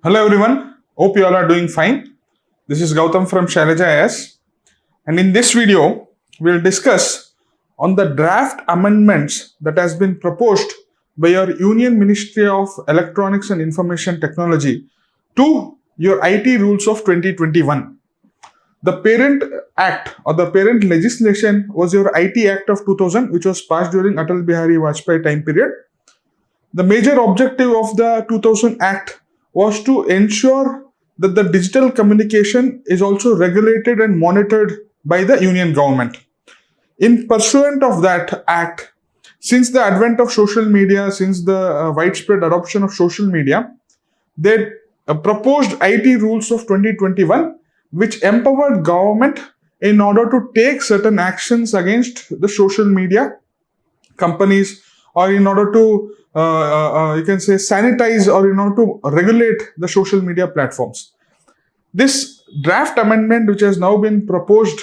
Hello everyone, hope you all are doing fine. This is Gautam from Shailaja IS, and in this video we'll discuss on the draft amendments that has been proposed by your Union Ministry of Electronics and Information Technology to your IT rules of 2021. The parent act or the parent legislation was your IT Act of 2000, which was passed during Atal Bihari Vajpayee time period. The major objective of the 2000 Act was to ensure that the digital communication is also regulated and monitored by the union government. In pursuant of that act, since the advent of social media, since the widespread adoption of social media, they proposed IT rules of 2021, which empowered government in order to take certain actions against the social media companies, or in order to you can say sanitize, or in order to regulate the social media platforms. This draft amendment, which has now been proposed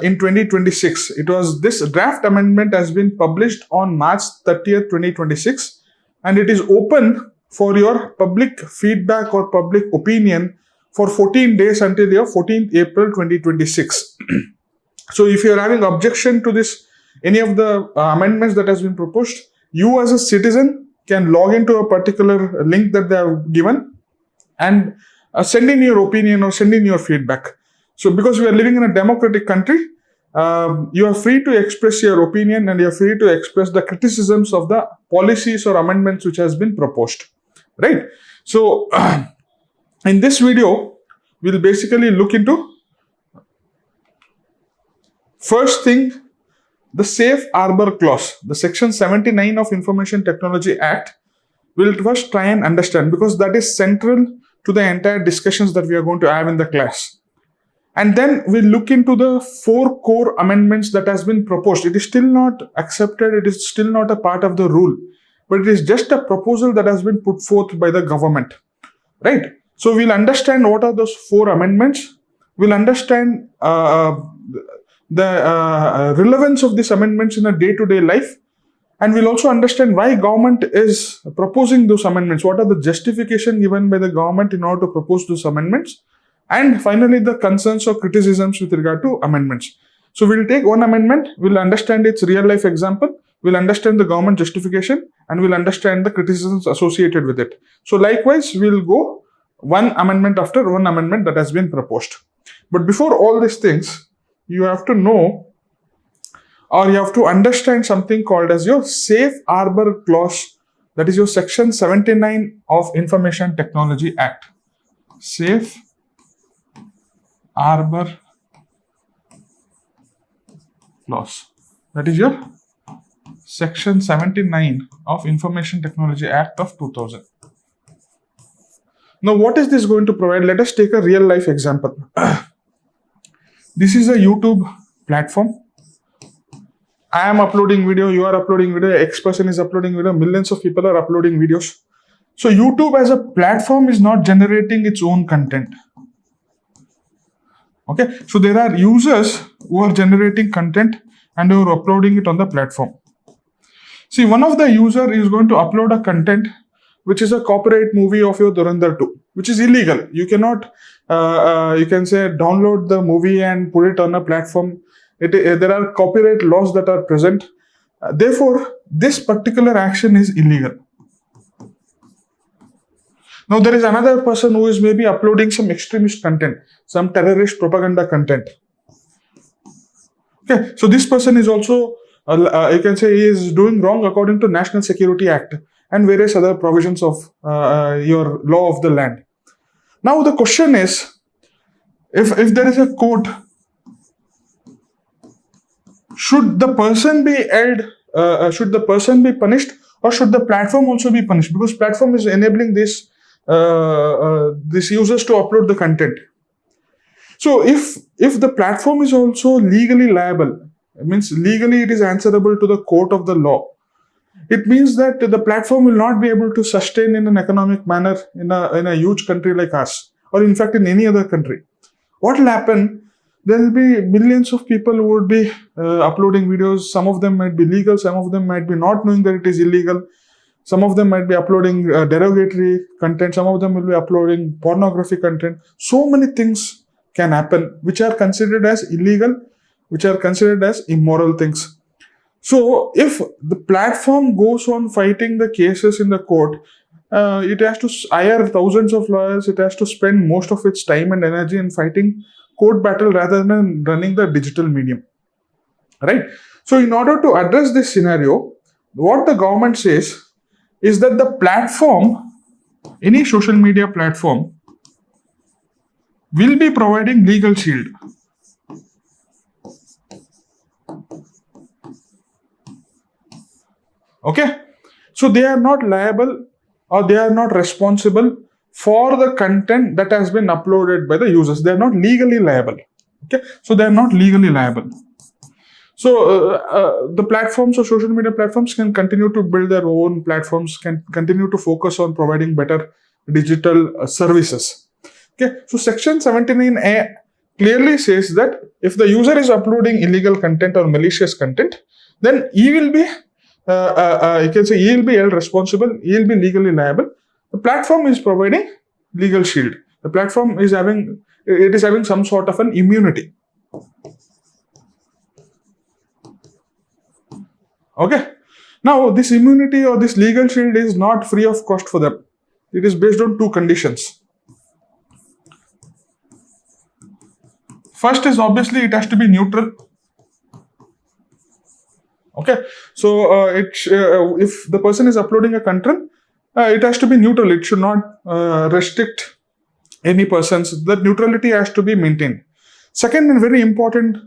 in 2026, this draft amendment has been published on March 30th, 2026, and it is open for your public feedback or public opinion for 14 days until your 14th April 2026. So if you are having objection to this, any of the amendments that has been proposed, you as a citizen can log into a particular link that they have given and send in your opinion or send in your feedback. So because we are living in a democratic country, you are free to express your opinion and you are free to express the criticisms of the policies or amendments which has been proposed, right? So in this video, we'll basically look into first thing, the Safe Harbour clause, the section 79 of Information Technology Act. We'll first try and understand, because that is central to the entire discussions that we are going to have in the class. And then we'll look into the 4 core amendments that has been proposed. It is still not accepted, it is still not a part of the rule, but it is just a proposal that has been put forth by the government, right? So we'll understand what are those 4 amendments. We'll understand the relevance of these amendments in a day-to-day life, and we'll also understand why government is proposing those amendments. What are the justification given by the government in order to propose those amendments? And finally, the concerns or criticisms with regard to amendments. So we'll take one amendment, we'll understand its real life example, we'll understand the government justification, and we'll understand the criticisms associated with it. So likewise, we'll go one amendment after one amendment that has been proposed. But before all these things, you have to know, or you have to understand something called as your Safe Harbour clause, that is your section 79 of Information Technology Act. Safe Harbour clause, that is your section 79 of Information Technology Act of 2000. Now what is this going to provide? Let us take a real life example. This is a YouTube platform. I am uploading video, you are uploading video, X person is uploading video, millions of people are uploading videos. So YouTube as a platform is not generating its own content. Okay, so there are users who are generating content and who are uploading it on the platform. See, one of the user is going to upload a content which is a copyright movie of your Dhurandhar 2, which is illegal. You cannot, you can say, download the movie and put it on a platform. There are copyright laws that are present. Therefore, this particular action is illegal. Now, there is another person who is maybe uploading some extremist content, some terrorist propaganda content. Okay, so this person is also, you can say, he is doing wrong according to National Security Act and various other provisions of your law of the land. Now the question is, if there is a court, should the person be held, should the person be punished, or should the platform also be punished? Because platform is enabling these users to upload the content. So if the platform is also legally liable, it means legally it is answerable to the court of the law, it means that the platform will not be able to sustain in an economic manner in a huge country like us, or in fact in any other country. What will happen? There will be millions of people who would be uploading videos. Some of them might be legal, some of them might be not knowing that it is illegal. Some of them might be uploading derogatory content. Some of them will be uploading pornography content. So many things can happen which are considered as illegal, which are considered as immoral things. So if the platform goes on fighting the cases in the court, it has to hire thousands of lawyers. It has to spend most of its time and energy in fighting court battle rather than running the digital medium, right? So in order to address this scenario, what the government says is that the platform, any social media platform, will be providing legal shield. Okay, so they are not liable or they are not responsible for the content that has been uploaded by the users. They are not legally liable. Okay, so they are not legally liable. So the platforms or social media platforms can continue to build their own platforms, can continue to focus on providing better digital services. Okay, so Section 79A clearly says that if the user is uploading illegal content or malicious content, then he will be, you can say, he will be held responsible. He will be legally liable. The platform is providing legal shield. The platform is having some sort of an immunity. Okay. Now, this immunity or this legal shield is not free of cost for them. It is based on two conditions. First is obviously it has to be neutral. Okay. So, if the person is uploading a content, it has to be neutral. It should not restrict any persons. That neutrality has to be maintained. Second and very important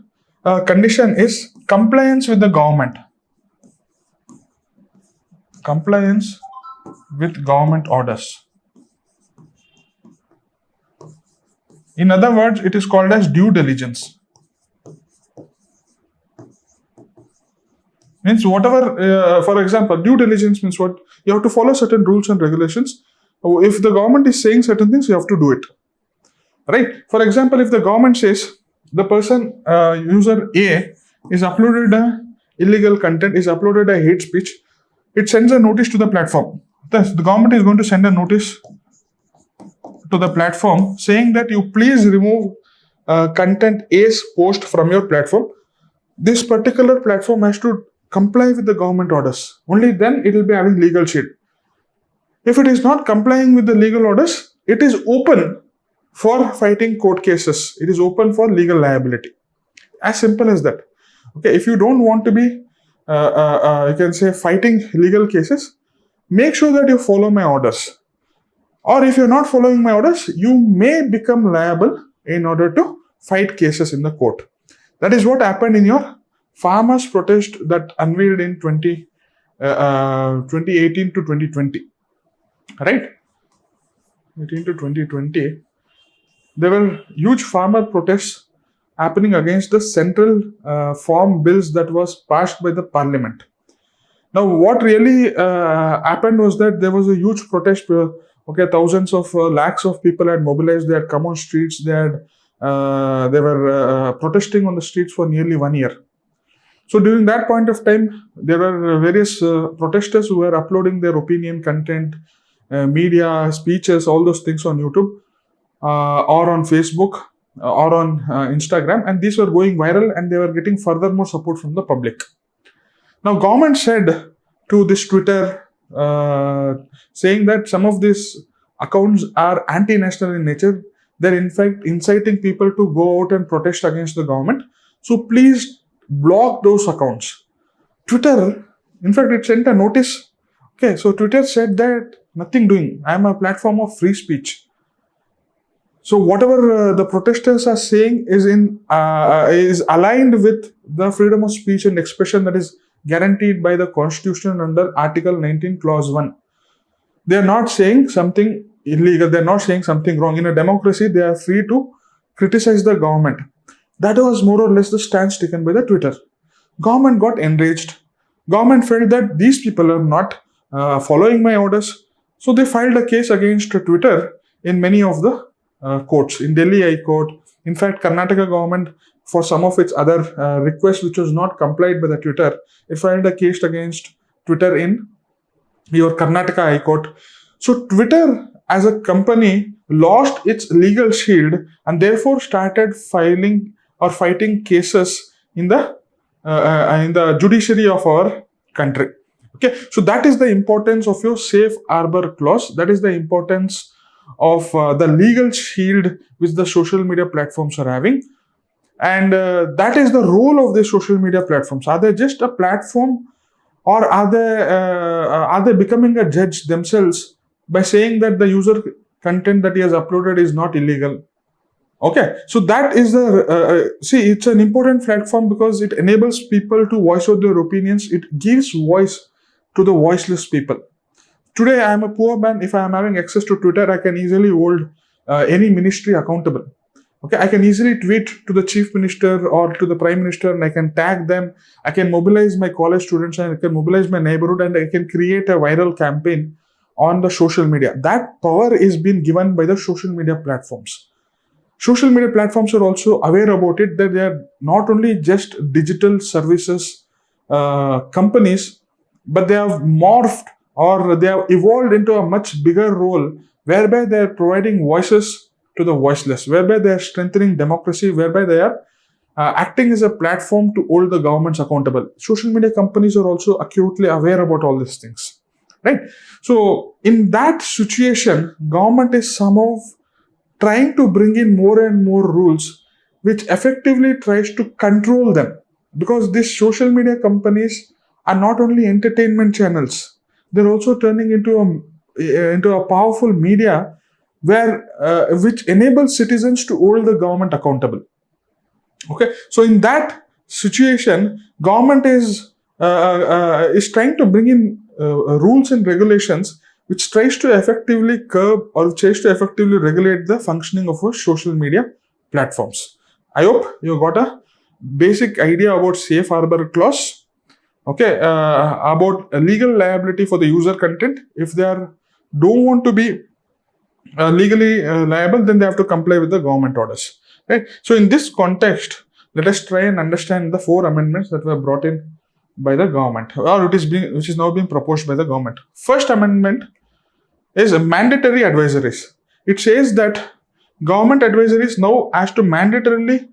condition is compliance with the government. Compliance with government orders. In other words, it is called as due diligence. Means whatever, for example, due diligence means what? You have to follow certain rules and regulations. If the government is saying certain things, you have to do it. Right? For example, if the government says the person, user A, is uploaded a illegal content, is uploaded a hate speech, it sends a notice to the platform. Thus, the government is going to send a notice to the platform saying that you please remove content A's post from your platform. This particular platform has to comply with the government orders. Only then it will be having legal shield. If it is not complying with the legal orders, it is open for fighting court cases. It is open for legal liability. As simple as that. Okay, if you don't want to be, you can say, fighting legal cases, make sure that you follow my orders. Or if you're not following my orders, you may become liable in order to fight cases in the court. That is what happened in your farmers' protest that unveiled in 2018 to 2020. Right? 18 to 2020. There were huge farmer protests happening against the central farm bills that was passed by the parliament. Now, what really happened was that there was a huge protest. Thousands of lakhs of people had mobilized. They had come on streets. They were protesting on the streets for nearly 1 year. So during that point of time, there were various protesters who were uploading their opinion, content, media, speeches, all those things on YouTube or on Facebook or on Instagram, and these were going viral and they were getting furthermore support from the public. Now, government said to this Twitter, saying that some of these accounts are anti-national in nature. They're in fact inciting people to go out and protest against the government. So please block those accounts. Twitter, in fact, it sent a notice. Okay, so Twitter said that nothing doing. I am a platform of free speech. So whatever the protesters are saying is aligned with the freedom of speech and expression that is guaranteed by the Constitution under Article 19, Clause 1. They are not saying something illegal. They are not saying something wrong. In a democracy, they are free to criticize the government. That was more or less the stance taken by the Twitter. Government got enraged. Government felt that these people are not following my orders. So they filed a case against Twitter in many of the courts. In Delhi High Court. In fact, Karnataka government, for some of its other requests which was not complied by the Twitter, it filed a case against Twitter in your Karnataka High Court. So Twitter as a company lost its legal shield and therefore started filing or fighting cases in the judiciary of our country. Okay, so that is the importance of your safe harbor clause. That is the importance of the legal shield which the social media platforms are having, and that is the role of the social media platforms. Are they just a platform, or are they becoming a judge themselves by saying that the user content that he has uploaded is not illegal? Okay, so that is the see, it's an important platform because it enables people to voice out their opinions. It gives voice to the voiceless people. Today I am a poor man. If I am having access to Twitter, I can easily hold any ministry accountable. Okay, I can easily tweet to the chief minister or to the prime minister, and I can tag them. I can mobilize my college students, and I can mobilize my neighborhood, and I can create a viral campaign on the social media. That power is being given by the social media platforms. Social media platforms are also aware about it, that they are not only just digital services companies, but they have morphed, or they have evolved into a much bigger role, whereby they are providing voices to the voiceless, whereby they are strengthening democracy, whereby they are acting as a platform to hold the governments accountable. Social media companies are also acutely aware about all these things, right? So in that situation, government is somehow trying to bring in more and more rules which effectively tries to control them, because these social media companies are not only entertainment channels, they're also turning into a powerful media where which enables citizens to hold the government accountable. Okay, so in that situation, government is trying to bring in rules and regulations which tries to effectively curb or tries to effectively regulate the functioning of our social media platforms. I hope you got a basic idea about safe harbor clause. Okay, about legal liability for the user content. If they are don't want to be legally liable, then they have to comply with the government orders. Right. So in this context, let us try and understand the four amendments that were brought in by the government, or which is now being proposed by the government. First amendment is mandatory advisories. It says that government advisories now has to mandatorily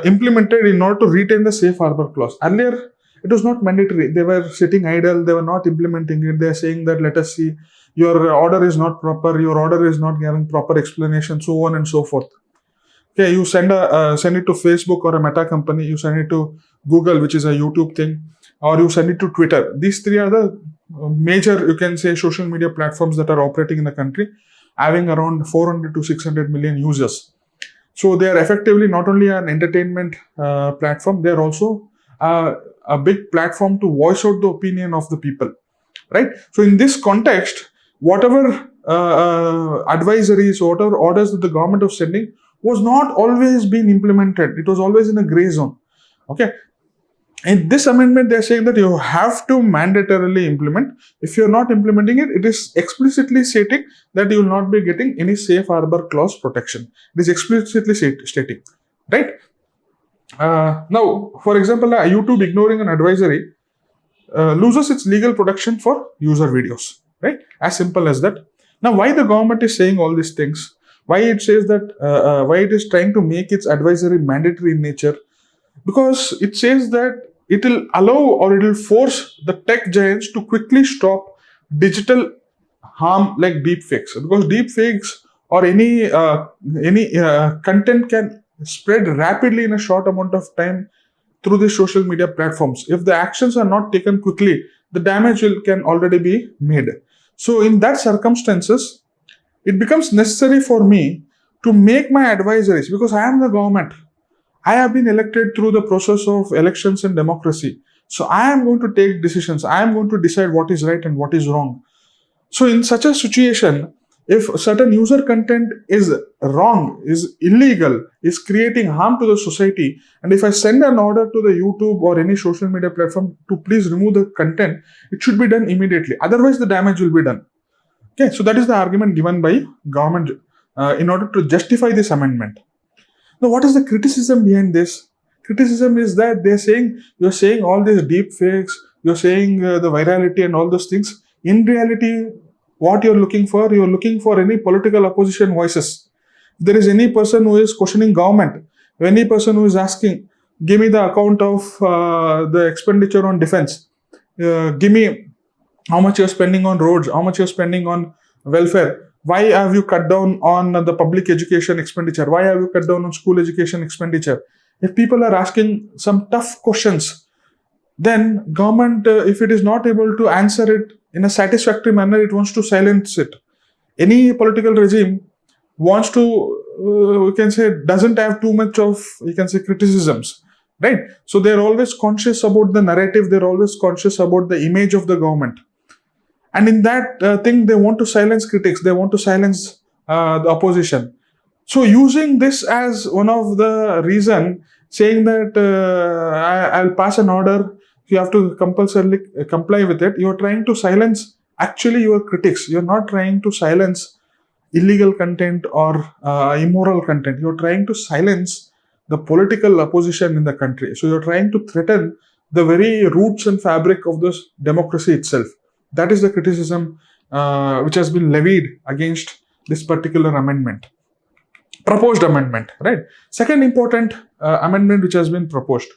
implemented in order to retain the safe harbor clause. Earlier, it was not mandatory. They were sitting idle. They were not implementing it. They are saying that, let us see, your order is not proper. Your order is not giving proper explanation, so on and so forth. Okay, you send it to Facebook or a Meta company. You send it to Google, which is a YouTube thing, or you send it to Twitter. These three are the major, you can say, social media platforms that are operating in the country, having around 400 to 600 million users. So they are effectively not only an entertainment platform, they are also a big platform to voice out the opinion of the people, right? So in this context, whatever advisories, whatever orders that the government was sending was not always being implemented. It was always in a gray zone. Okay, in this amendment, they're saying that you have to mandatorily implement. If you're not implementing it, it is explicitly stating that you will not be getting any safe harbor clause protection. It is explicitly stating, right? Now, for example, YouTube ignoring an advisory loses its legal protection for user videos, right? As simple as that. Now, why the government is saying all these things? Why it says that? Why it is trying to make its advisory mandatory in nature? Because it says that it will allow, or it will force the tech giants to quickly stop digital harm like deepfakes, because deepfakes or any content can spread rapidly in a short amount of time through the social media platforms. If the actions are not taken quickly, the damage can already be made. So in that circumstances, it becomes necessary for me to make my advisories, because I am the government. I have been elected through the process of elections and democracy. So I am going to take decisions. I am going to decide what is right and what is wrong. So in such a situation, if certain user content is wrong, is illegal, is creating harm to the society, and if I send an order to the YouTube or any social media platform to please remove the content, it should be done immediately. Otherwise, the damage will be done. Okay, so that is the argument given by government in order to justify this amendment. Now, what is the criticism behind this? Criticism is that you're saying all these deep fakes, you're saying the virality and all those things. In reality, what you're looking for any political opposition voices. If there is any person who is questioning government, any person who is asking, give me the account of the expenditure on defense, give me how much you're spending on roads, how much you're spending on welfare, why have you cut down on the public education expenditure, why have you cut down on school education expenditure. If people are asking some tough questions, then government, if it is not able to answer it in a satisfactory manner, it wants to silence it. Any political regime wants to, we can say, doesn't have too much of, you can say, criticisms, right? So they're always conscious about the narrative, they're always conscious about the image of the government, and in that thing they want to silence critics, they want to silence the opposition. So using this as one of the reason, saying that I'll pass an order, you have to compulsorily comply with it, you're trying to silence actually your critics. You're not trying to silence illegal content or immoral content. You're trying to silence the political opposition in the country. So you're trying to threaten the very roots and fabric of this democracy itself. That is the criticism which has been levied against this particular amendment, proposed amendment, right? Second important amendment which has been proposed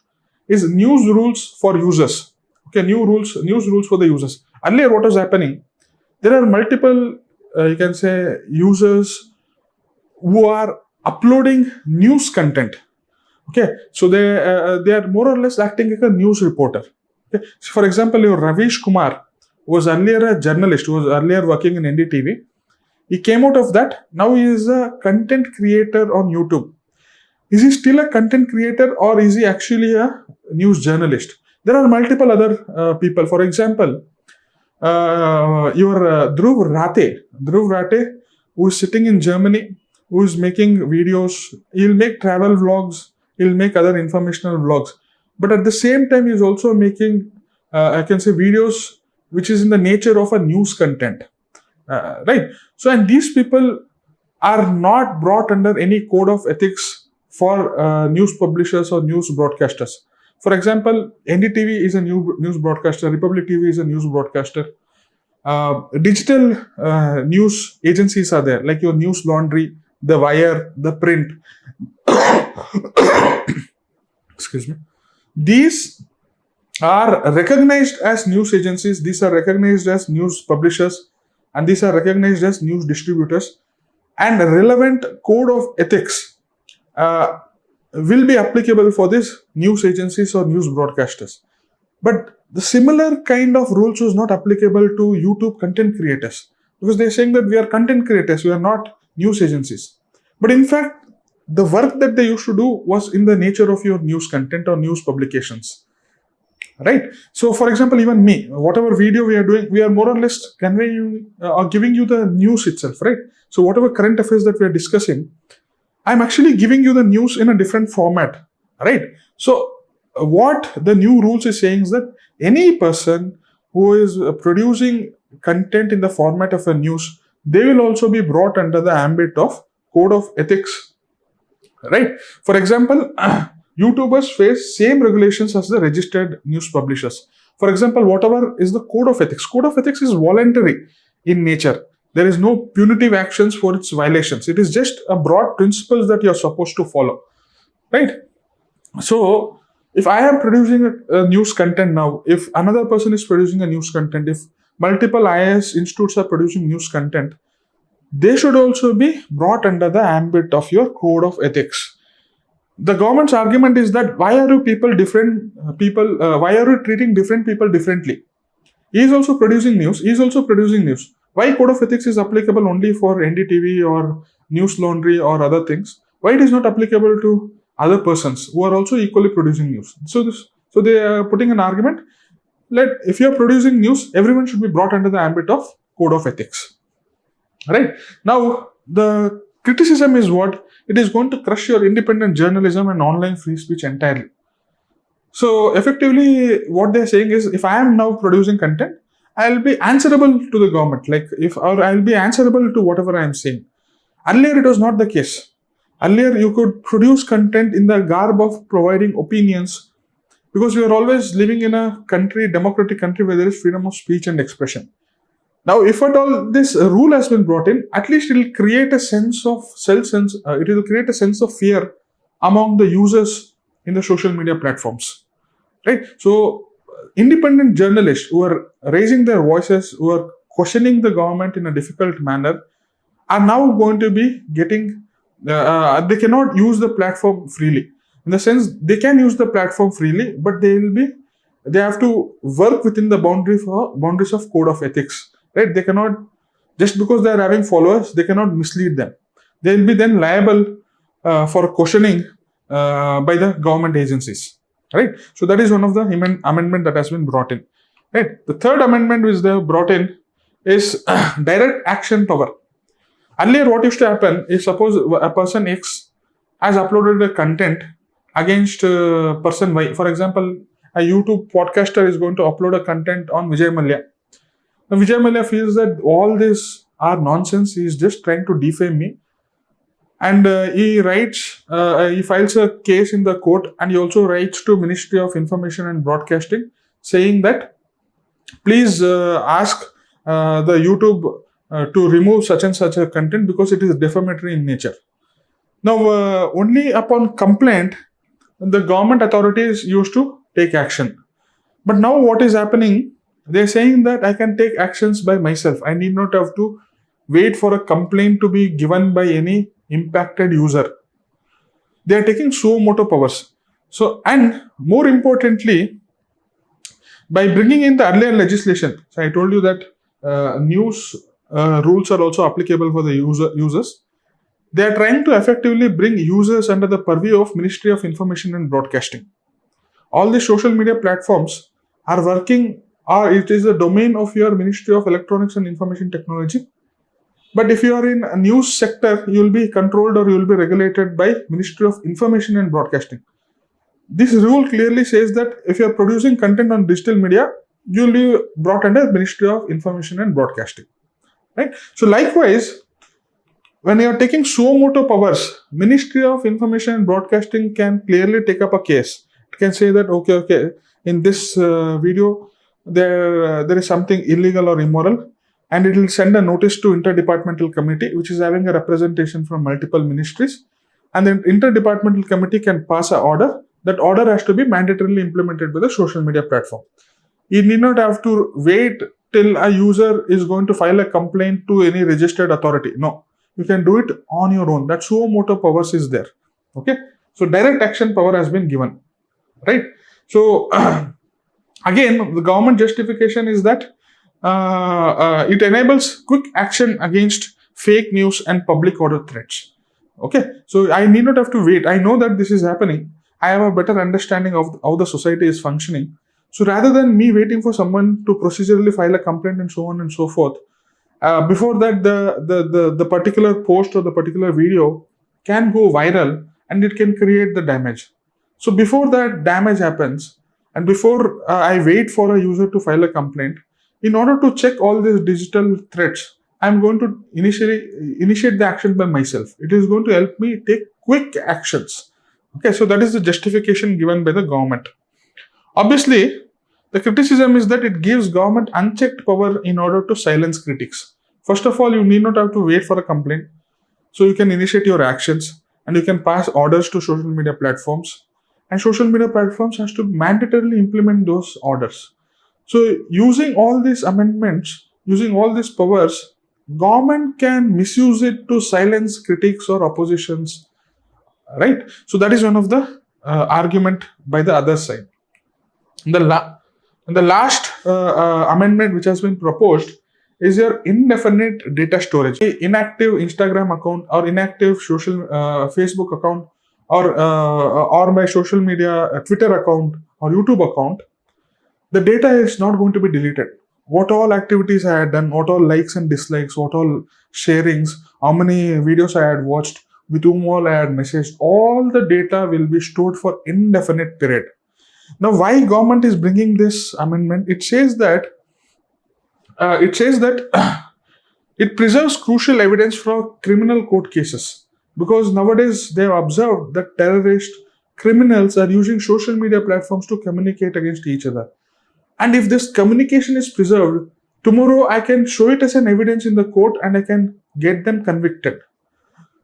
is news rules for users. Okay, news rules for the users. Earlier, what was happening? There are multiple, you can say, users who are uploading news content. Okay, so they are more or less acting like a news reporter. Okay, so for example, your Ravish Kumar was earlier a journalist, who was earlier working in NDTV. He came out of that. Now he is a content creator on YouTube. Is he still a content creator or is he actually a news journalist? There are multiple other people. For example, your Dhruv Rate, who is sitting in Germany, who is making videos. He'll make travel vlogs. He'll make other informational vlogs. But at the same time, he's also making, I can say, videos which is in the nature of a news content. Right. So, and these people are not brought under any code of ethics for news publishers or news broadcasters. For example, NDTV is a news broadcaster, Republic TV is a news broadcaster. Digital news agencies are there, like your News Laundry, The Wire, The Print. Excuse me. These are recognized as news agencies, these are recognized as news publishers, and these are recognized as news distributors, and relevant code of ethics will be applicable for these news agencies or news broadcasters. But the similar kind of rules was not applicable to YouTube content creators, because they're saying that we are content creators, we are not news agencies. But in fact, the work that they used to do was in the nature of your news content or news publications. Right. So, for example, even me, whatever video we are doing, we are more or less conveying or giving you the news itself, right? So, whatever current affairs that we are discussing, I'm actually giving you the news in a different format, right? So, what the new rules is saying is that any person who is producing content in the format of a news, they will also be brought under the ambit of code of ethics, right? For example, YouTubers face same regulations as the registered news publishers. For example, whatever is the code of ethics is voluntary in nature. There is no punitive actions for its violations. It is just a broad principles that you're supposed to follow, right? So, if I am producing a news content now, if another person is producing a news content, if multiple IIS institutes are producing news content, they should also be brought under the ambit of your code of ethics. The government's argument is that why are you treating different people differently? He is also producing news. Why code of ethics is applicable only for NDTV or News Laundry or other things? Why it is not applicable to other persons who are also equally producing news? So they are putting an argument. If you are producing news, everyone should be brought under the ambit of code of ethics. Right. Now, the criticism is what? It is going to crush your independent journalism and online free speech entirely. So, effectively, what they're saying is, if I am now producing content, I'll be answerable to the government. Or I'll be answerable to whatever I am saying. Earlier, it was not the case. Earlier, you could produce content in the garb of providing opinions, because we are always living in a democratic country where there is freedom of speech and expression. Now, if at all this rule has been brought in, at least it will create a sense of self-sense. It will create a sense of fear among the users in the social media platforms, right? So, independent journalists who are raising their voices, who are questioning the government in a difficult manner, are now going to be getting. They cannot use the platform freely. In the sense, they can use the platform freely, but they have to work within the boundaries of code of ethics, right? They cannot, just because they are having followers, they cannot mislead them. They will be then liable for questioning by the government agencies, right? So that is one of the amendment that has been brought in, right? The third amendment which they have brought in is direct action power. Earlier, what used to happen is, suppose a person X has uploaded a content against person Y. For example, a YouTube podcaster is going to upload a content on Vijay Mallya. Now, Vijay Mallya feels that all this are nonsense. He is just trying to defame me, and he files a case in the court, and he also writes to Ministry of Information and Broadcasting saying that please ask the YouTube to remove such and such a content because it is defamatory in nature. Now, only upon complaint, the government authorities used to take action. But now, what is happening? They're saying that I can take actions by myself. I need not have to wait for a complaint to be given by any impacted user. They are taking suo motu powers. So, and more importantly, by bringing in the earlier legislation, so I told you that news rules are also applicable for the users. They are trying to effectively bring users under the purview of Ministry of Information and Broadcasting. All the social media platforms are working, or it is the domain of your Ministry of Electronics and Information Technology. But if you are in a news sector, you will be controlled or you will be regulated by Ministry of Information and Broadcasting. This rule clearly says that if you are producing content on digital media, you will be brought under Ministry of Information and Broadcasting. Right? So likewise, when you are taking suo motu powers, Ministry of Information and Broadcasting can clearly take up a case. It can say that okay, in this video there is something illegal or immoral, and it will send a notice to interdepartmental committee, which is having a representation from multiple ministries, and then interdepartmental committee can pass an order. That order has to be mandatorily implemented by the social media platform. You need not have to wait till a user is going to file a complaint to any registered authority. No, you can do it on your own. That suo motu powers is there. Okay, so direct action power has been given, right? So again, the government justification is that it enables quick action against fake news and public order threats. Okay, so I need not have to wait. I know that this is happening. I have a better understanding of how the society is functioning. So rather than me waiting for someone to procedurally file a complaint and so on and so forth, before that the particular post or the particular video can go viral and it can create the damage. So before that damage happens, and before I wait for a user to file a complaint, in order to check all these digital threats, I'm going to initiate the action by myself. It is going to help me take quick actions. Okay, so that is the justification given by the government. Obviously, the criticism is that it gives government unchecked power in order to silence critics. First of all, you need not have to wait for a complaint. So you can initiate your actions and you can pass orders to social media platforms. And social media platforms has to mandatorily implement those orders. So using all these amendments, using all these powers, government can misuse it to silence critics or oppositions, right? So that is one of the argument by the other side. The last amendment which has been proposed is your indefinite data storage. Inactive Instagram account or inactive social Facebook account or my social media Twitter account or YouTube account, the data is not going to be deleted. What all activities I had done, what all likes and dislikes, what all sharings, how many videos I had watched, with whom all I had messaged, all the data will be stored for indefinite period. Now, why government is bringing this amendment? It says that it preserves crucial evidence for criminal court cases, because nowadays they have observed that terrorists, criminals are using social media platforms to communicate against each other. And if this communication is preserved, Tomorrow I can show it as an evidence in the court and I can get them convicted.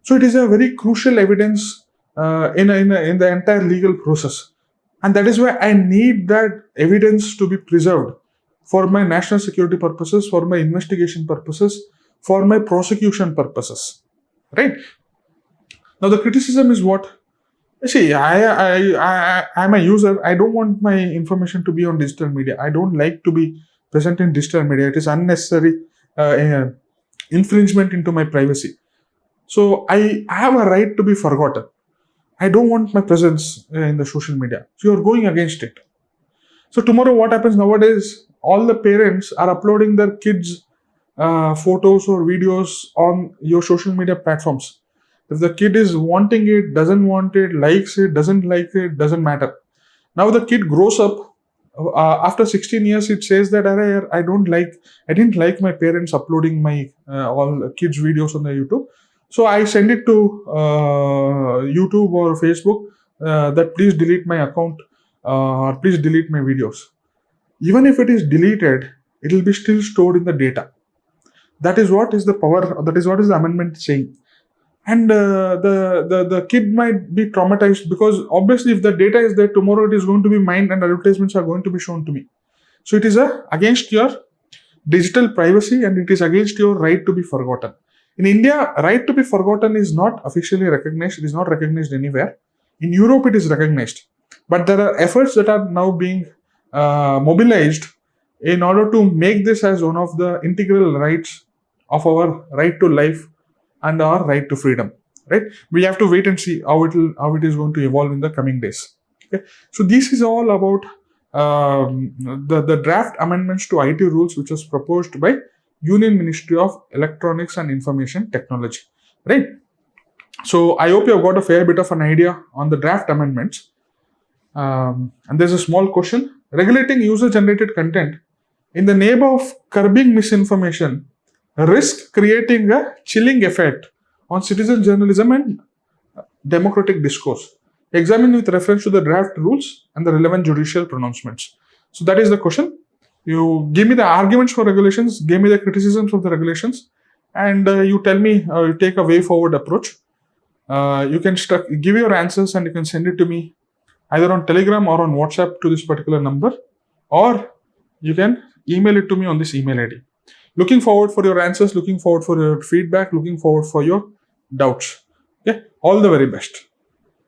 So it is a very crucial evidence in the entire legal process. And that is why I need that evidence to be preserved for my national security purposes, for my investigation purposes, for my prosecution purposes. Right? Now the criticism is what? See, I'm a user. I don't want my information to be on digital media. I don't like to be present in digital media. It is unnecessary infringement into my privacy. So I have a right to be forgotten. I don't want my presence in the social media. So you're going against it. So tomorrow, what happens nowadays? All the parents are uploading their kids' photos or videos on your social media platforms. If the kid is wanting it, doesn't want it, likes it, doesn't like it, doesn't matter. Now the kid grows up. After 16 years, it says that I didn't like my parents uploading my all kids' videos on the YouTube. So I send it to YouTube or Facebook that please delete my account or please delete my videos. Even if it is deleted, it will be still stored in the data. That is what is the power. That is what is the amendment saying. And the kid might be traumatized because obviously if the data is there tomorrow, it is going to be mined and advertisements are going to be shown to me. So it is against your digital privacy and it is against your right to be forgotten. In India, right to be forgotten is not officially recognized. It is not recognized anywhere. In Europe, it is recognized. But there are efforts that are now being mobilized in order to make this as one of the integral rights of our right to life and our right to freedom. Right? We have to wait and see how it is going to evolve in the coming days. Okay? So this is all about the draft amendments to IT rules, which was proposed by Union Ministry of Electronics and Information Technology. Right? So I hope you have got a fair bit of an idea on the draft amendments. And there's a small question. Regulating user-generated content in the name of curbing misinformation risk creating a chilling effect on citizen journalism and democratic discourse. Examine with reference to the draft rules and the relevant judicial pronouncements. So that is the question. You give me the arguments for regulations, give me the criticisms of the regulations, and you tell me, you take a way forward approach. You can give your answers and you can send it to me either on Telegram or on WhatsApp to this particular number, or you can email it to me on this email ID. Looking forward for your answers, looking forward for your feedback, looking forward for your doubts. Okay, all the very best.